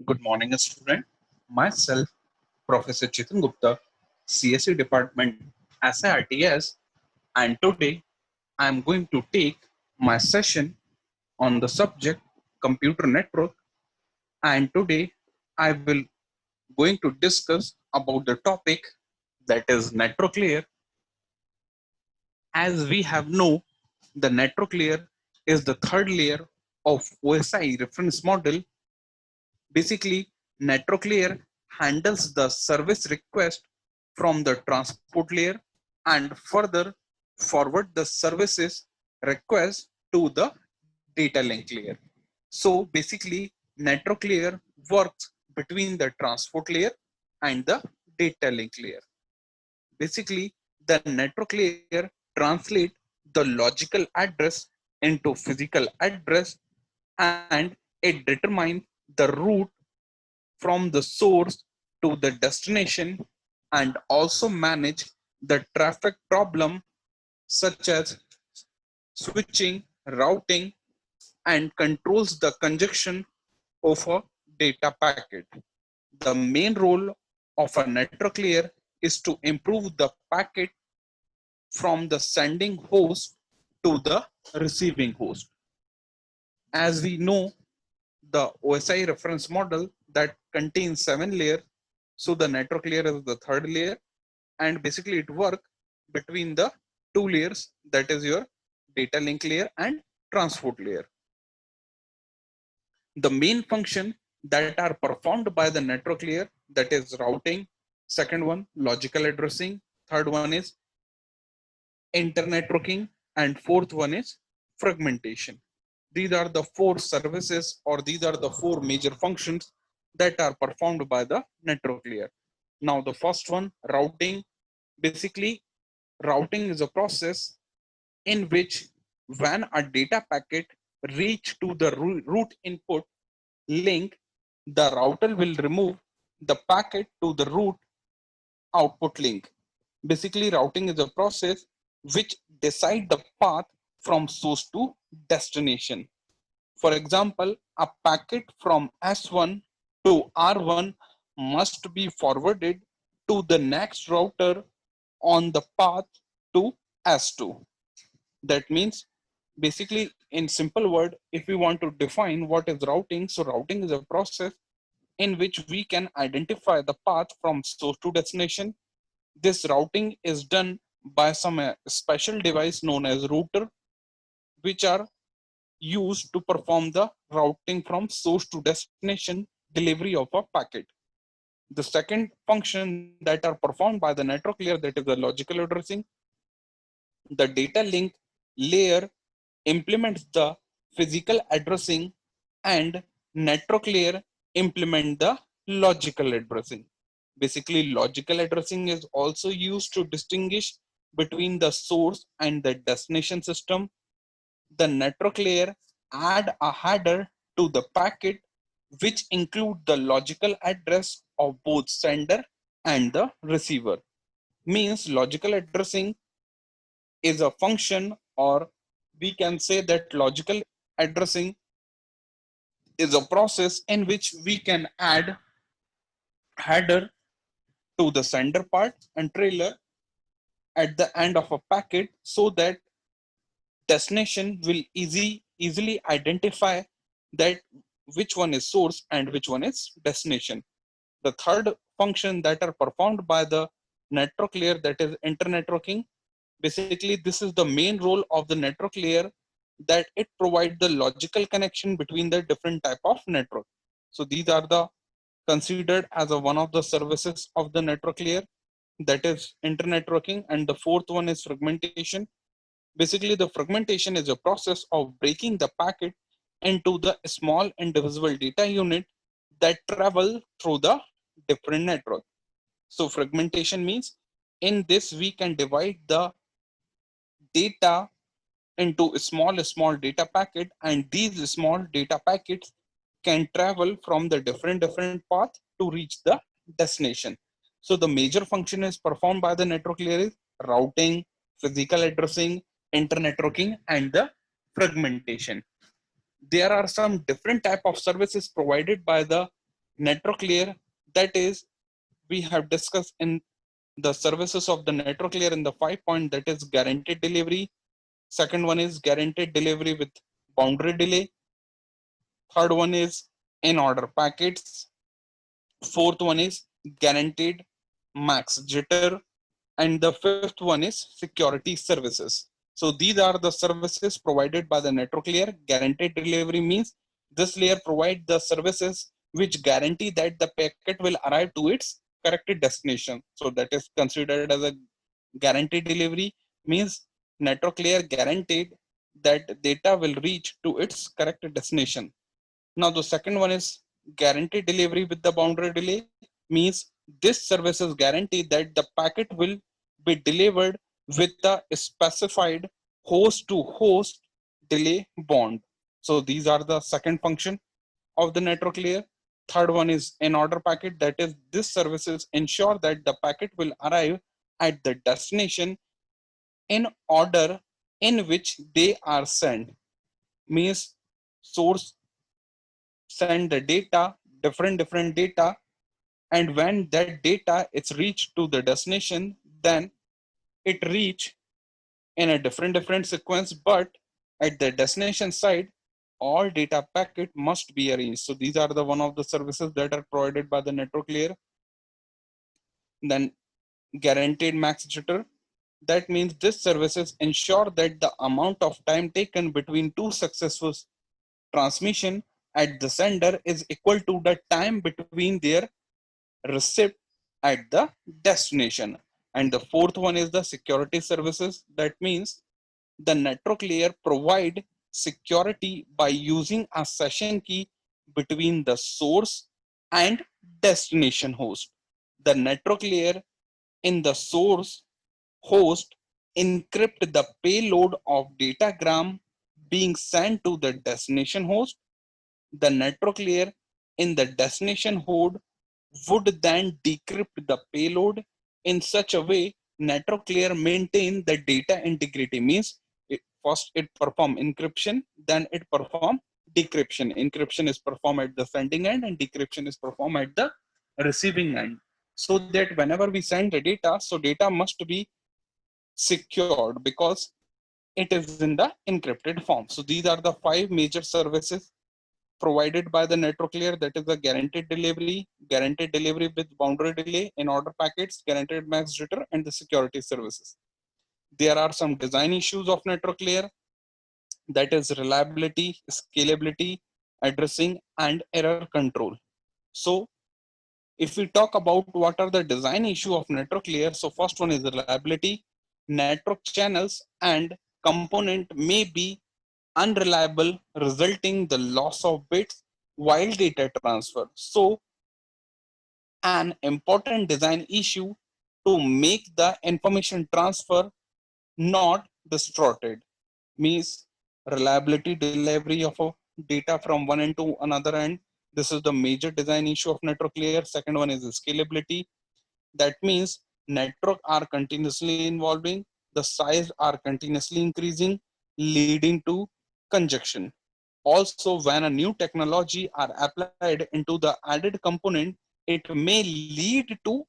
Good morning, student. Myself, Professor Chetan Gupta, CSE Department, SIRTS, and today I am going to take my session on the subject computer network. And today I will going to discuss about the topic that is network layer. As we have know, the network layer is the third layer of OSI reference model. Basically, network layer handles the service request from the transport layer and further forward the services request to the data link layer. So basically, network layer works between the transport layer and the data link layer. Basically, the network layer translate the logical address into physical address, and it determines the route from the source to the destination, and also manage the traffic problem such as switching, routing, and controls the congestion of a data packet. The main role of a network layer is to improve the packet from the sending host to the receiving host. As we know, the OSI reference model that contains 7 layers. So the network layer is the third layer, and basically it works between the two layers, that is your data link layer and transport layer. The main function that are performed by the network layer, that is routing, second one logical addressing, third one is internetworking, and fourth one is fragmentation. These are the four services, or these are the four major functions that are performed by the network layer. Now the first one, routing. Basically, routing is a process in which when a data packet reach to the root input link, the router will remove the packet to the root output link. Basically, routing is a process which decide the path from source to destination. For example, a packet from S1 to R1 must be forwarded to the next router on the path to S2. That means, basically, in simple word, if we want to define what is routing, so routing is a process in which we can identify the path from source to destination. This routing is done by some special device known as router, which are used to perform the routing from source to destination delivery of a packet. The second function that are performed by the network layer, that is the logical addressing. The data link layer implements the physical addressing, and network layer implement the logical addressing. Basically, logical addressing is also used to distinguish between the source and the destination system. The network layer add a header to the packet which include the logical address of both sender and the receiver. Means logical addressing is a function, or we can say that logical addressing is a process in which we can add header to the sender part and trailer at the end of a packet, so that destination will easily identify that which one is source and which one is destination. The third function that are performed by the network layer, that is internetworking. Basically, this is the main role of the network layer, that it provides the logical connection between the different type of network. So these are the considered as a one of the services of the network layer, that is internetworking. And the fourth one is fragmentation. Basically, the fragmentation is a process of breaking the packet into the small indivisible data unit that travel through the different network. So fragmentation means, in this we can divide the data into a small data packet, and these small data packets can travel from the different path to reach the destination. So the major function is performed by the network layer is routing, physical addressing, internetworking, and the fragmentation. There are some different type of services provided by the Network layer, that is, we have discussed in the services of the network layer in the 5 point, that is guaranteed delivery. Second one is guaranteed delivery with boundary delay. Third one is in order packets. Fourth one is guaranteed max jitter. And the fifth one is security services. So these are the services provided by the network layer. Guaranteed delivery means this layer provides the services which guarantee that the packet will arrive to its correct destination. So that is considered as a guaranteed delivery, means network layer guaranteed that data will reach to its correct destination. Now the second one is guaranteed delivery with the boundary delay, means this service is guaranteed that the packet will be delivered with the specified host to host delay bond. So these are the second function of the network layer. Third one is in order packet, that is, this services ensure that the packet will arrive at the destination in order in which they are sent, means source send the data, different data, and when that data is reached to the destination, then it reach in a different sequence, but at the destination side, all data packet must be arranged. So these are the one of the services that are provided by the network layer. Then guaranteed max jitter, that means this services ensure that the amount of time taken between two successful transmission at the sender is equal to the time between their receipt at the destination. And the fourth one is the security services. That means the network layer provide security by using a session key between the source and destination host. The network layer in the source host encrypt the payload of datagram being sent to the destination host. The network layer in the destination host would then decrypt the payload in such a way network layer maintain the data integrity, means first it perform encryption, then it perform decryption. Encryption is performed at the sending end and decryption is performed at the receiving end, so that whenever we send the data, so data must be secured because it is in the encrypted form. So these are the five major services provided by the network layer, that is the guaranteed delivery with boundary delay, in order packets, guaranteed max jitter, and the security services. There are some design issues of network layer, that is reliability, scalability, addressing, and error control. So if we talk about what are the design issue of network layer, so first one is reliability. Network channels and component may be unreliable, resulting the loss of bits while data transfer. So an important design issue to make the information transfer not distorted, means reliability delivery of a data from one end to another end. This is the major design issue of network layer. Second one is scalability. That means network are continuously evolving, the size are continuously increasing, leading to congestion. Also, when a new technology are applied into the added component, it may lead to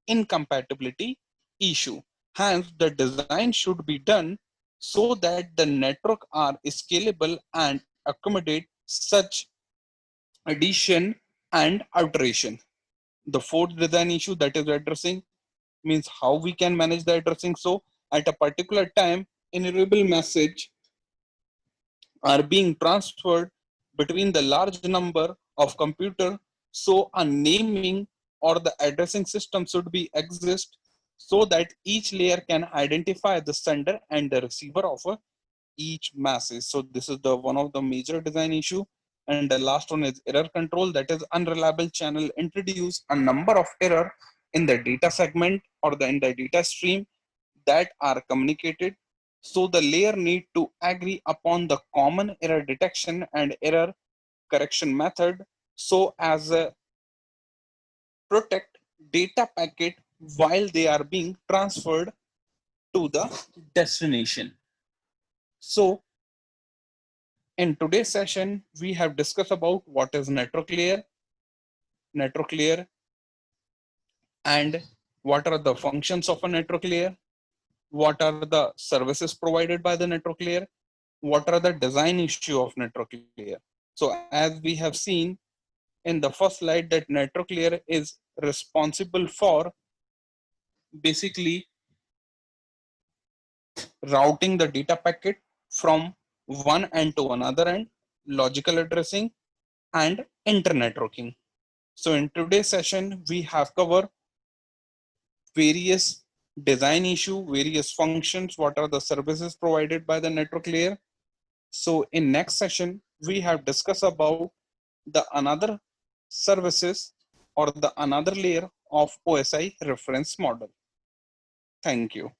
incompatibility issue. Hence, the design should be done so that the network are scalable and accommodate such addition and alteration. The fourth design issue, that is addressing, means how we can manage the addressing. So at a particular time, enumerable message are being transferred between the large number of computer. So a naming or the addressing system should be exist so that each layer can identify the sender and the receiver of each message. So this is the one of the major design issue. And the last one is error control, that is unreliable channel introduce a number of error in the data segment or in the data stream that are communicated. So the layer need to agree upon the common error detection and error correction method so as a protect data packet while they are being transferred to the destination. So in today's session, we have discussed about what is network layer. network layer and what are the functions of a network layer, what are the services provided by the network layer, what are the design issue of network layer. So as we have seen in the first slide that network layer is responsible for basically routing the data packet from one end to another end, logical addressing and internetworking. So in today's session, we have covered various design issue, various functions, what are the services provided by the network layer. So in next session, we have discussed about the another services or the another layer of OSI reference model. Thank you.